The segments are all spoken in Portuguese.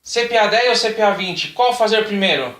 CPA 10 ou CPA 20? Qual fazer primeiro?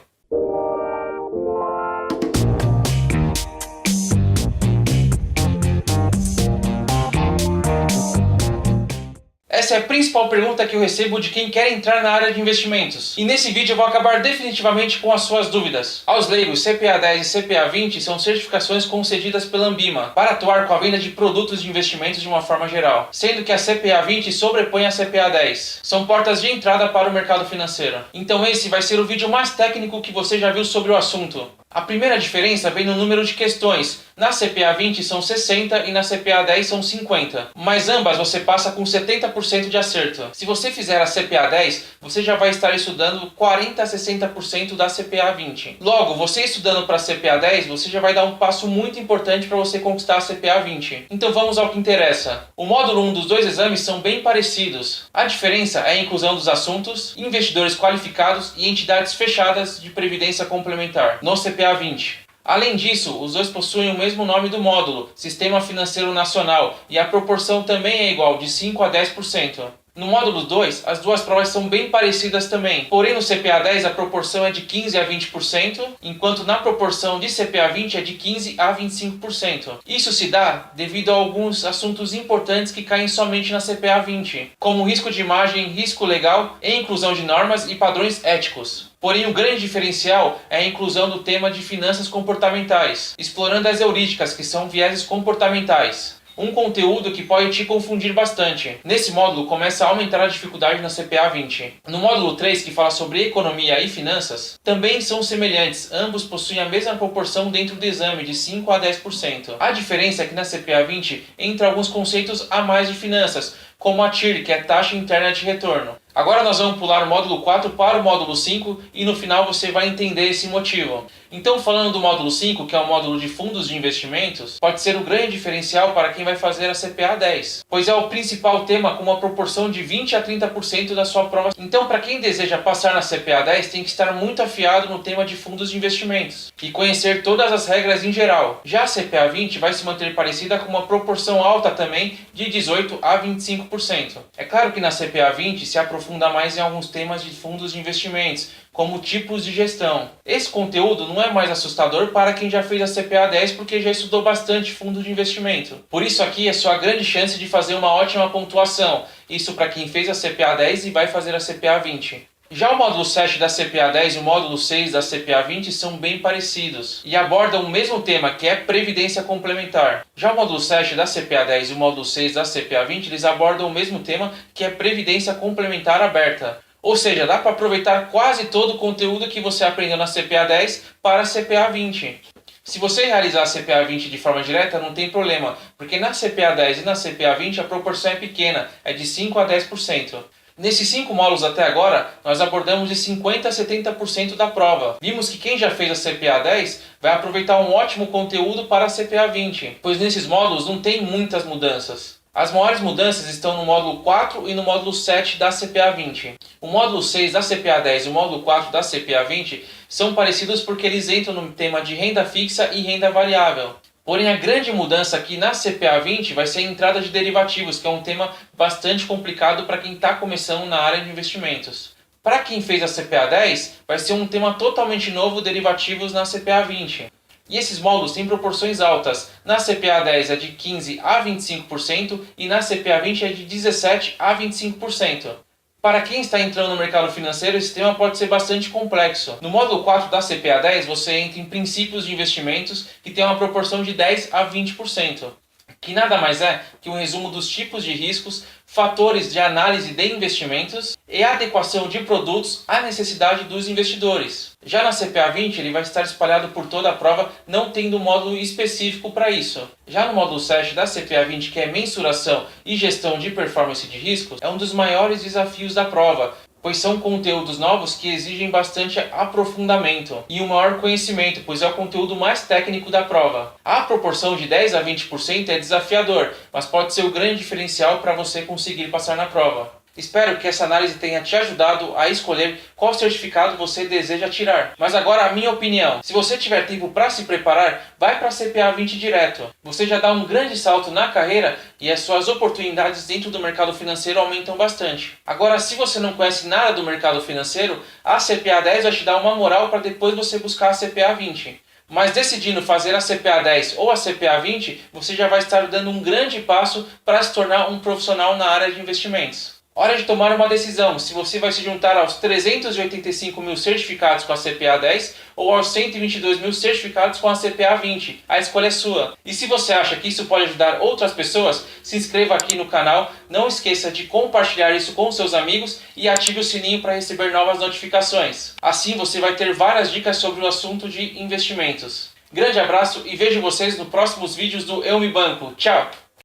Essa é a principal pergunta que eu recebo de quem quer entrar na área de investimentos. E nesse vídeo eu vou acabar definitivamente com as suas dúvidas. Aos leigos, CPA 10 e CPA 20 são certificações concedidas pela Anbima para atuar com a venda de produtos de investimentos de uma forma geral, sendo que a CPA 20 sobrepõe a CPA 10. São portas de entrada para o mercado financeiro. Então esse vai ser o vídeo mais técnico que você já viu sobre o assunto. A primeira diferença vem no número de questões. Na CPA 20 são 60 e na CPA 10 são 50. Mas ambas você passa com 70% de acerto. Se você fizer a CPA 10, você já vai estar estudando 40 a 60% da CPA 20. Logo, você estudando para a CPA 10, você já vai dar um passo muito importante para você conquistar a CPA 20. Então vamos ao que interessa. O módulo 1 dos dois exames são bem parecidos. A diferença é a inclusão dos assuntos, investidores qualificados e entidades fechadas de previdência complementar no CPA 20. Além disso, os dois possuem o mesmo nome do módulo, Sistema Financeiro Nacional, e a proporção também é igual, de 5 a 10%. No módulo 2, as duas provas são bem parecidas também, porém no CPA 10 a proporção é de 15 a 20%, enquanto na proporção de CPA 20 é de 15 a 25%. Isso se dá devido a alguns assuntos importantes que caem somente na CPA 20, como risco de imagem, risco legal e inclusão de normas e padrões éticos. Porém, o grande diferencial é a inclusão do tema de finanças comportamentais, explorando as heurísticas, que são vieses comportamentais. Um conteúdo que pode te confundir bastante. Nesse módulo começa a aumentar a dificuldade na CPA 20. No módulo 3, que fala sobre economia e finanças, também são semelhantes, ambos possuem a mesma proporção dentro do exame, de 5 a 10%. A diferença é que na CPA 20 entra alguns conceitos a mais de finanças, como a TIR, que é taxa interna de retorno. Agora nós vamos pular o módulo 4 para o módulo 5 e no final você vai entender esse motivo. Então, falando do módulo 5, que é o módulo de fundos de investimentos, pode ser o grande diferencial para quem vai fazer a CPA 10, pois é o principal tema com uma proporção de 20 a 30% da sua prova. Então, para quem deseja passar na CPA 10, tem que estar muito afiado no tema de fundos de investimentos e conhecer todas as regras em geral. Já a CPA 20 vai se manter parecida com uma proporção alta também, de 18 a 25%. É claro que na CPA 20 se aprofunda mais em alguns temas de fundos de investimentos, como tipos de gestão. Esse conteúdo não é mais assustador para quem já fez a CPA 10 porque já estudou bastante fundo de investimento. Por isso aqui é sua grande chance de fazer uma ótima pontuação. Isso para quem fez a CPA 10 e vai fazer a CPA 20. Já o módulo 7 da CPA 10 e o módulo 6 da CPA 20 são bem parecidos e abordam o mesmo tema, que é previdência complementar. Já o módulo 7 da CPA 10 e o módulo 6 da CPA 20, eles abordam o mesmo tema, que é previdência complementar aberta. Ou seja, dá para aproveitar quase todo o conteúdo que você aprendeu na CPA 10 para a CPA 20. Se você realizar a CPA 20 de forma direta, não tem problema, porque na CPA 10 e na CPA 20 a proporção é pequena, é de 5 a 10%. Nesses 5 módulos até agora, nós abordamos de 50 a 70% da prova. Vimos que quem já fez a CPA 10 vai aproveitar um ótimo conteúdo para a CPA 20, pois nesses módulos não tem muitas mudanças. As maiores mudanças estão no módulo 4 e no módulo 7 da CPA 20. O módulo 6 da CPA 10 e o módulo 4 da CPA 20 são parecidos porque eles entram no tema de renda fixa e renda variável. Porém, a grande mudança aqui na CPA 20 vai ser a entrada de derivativos, que é um tema bastante complicado para quem está começando na área de investimentos. Para quem fez a CPA 10, vai ser um tema totalmente novo, derivativos na CPA 20. E esses módulos têm proporções altas. Na CPA 10 é de 15 a 25% e na CPA 20 é de 17 a 25%. Para quem está entrando no mercado financeiro, esse tema pode ser bastante complexo. No módulo 4 da CPA 10, você entra em princípios de investimentos, que tem uma proporção de 10 a 20%, que nada mais é que um resumo dos tipos de riscos, fatores de análise de investimentos e adequação de produtos à necessidade dos investidores. Já na CPA 20, ele vai estar espalhado por toda a prova, não tendo um módulo específico para isso. Já no módulo 7 da CPA 20, que é mensuração e gestão de performance de riscos, é um dos maiores desafios da prova, pois são conteúdos novos que exigem bastante aprofundamento e um maior conhecimento, pois é o conteúdo mais técnico da prova. A proporção de 10 a 20% é desafiador, mas pode ser o grande diferencial para você conseguir passar na prova. Espero que essa análise tenha te ajudado a escolher qual certificado você deseja tirar. Mas agora a minha opinião. Se você tiver tempo para se preparar, vai para a CPA 20 direto. Você já dá um grande salto na carreira e as suas oportunidades dentro do mercado financeiro aumentam bastante. Agora, se você não conhece nada do mercado financeiro, a CPA 10 vai te dar uma moral para depois você buscar a CPA 20. Mas decidindo fazer a CPA 10 ou a CPA 20, você já vai estar dando um grande passo para se tornar um profissional na área de investimentos. Hora de tomar uma decisão, se você vai se juntar aos 385 mil certificados com a CPA 10 ou aos 122 mil certificados com a CPA 20. A escolha é sua. E se você acha que isso pode ajudar outras pessoas, se inscreva aqui no canal, não esqueça de compartilhar isso com seus amigos e ative o sininho para receber novas notificações. Assim você vai ter várias dicas sobre o assunto de investimentos. Grande abraço e vejo vocês nos próximos vídeos do Eu Me Banco. Tchau!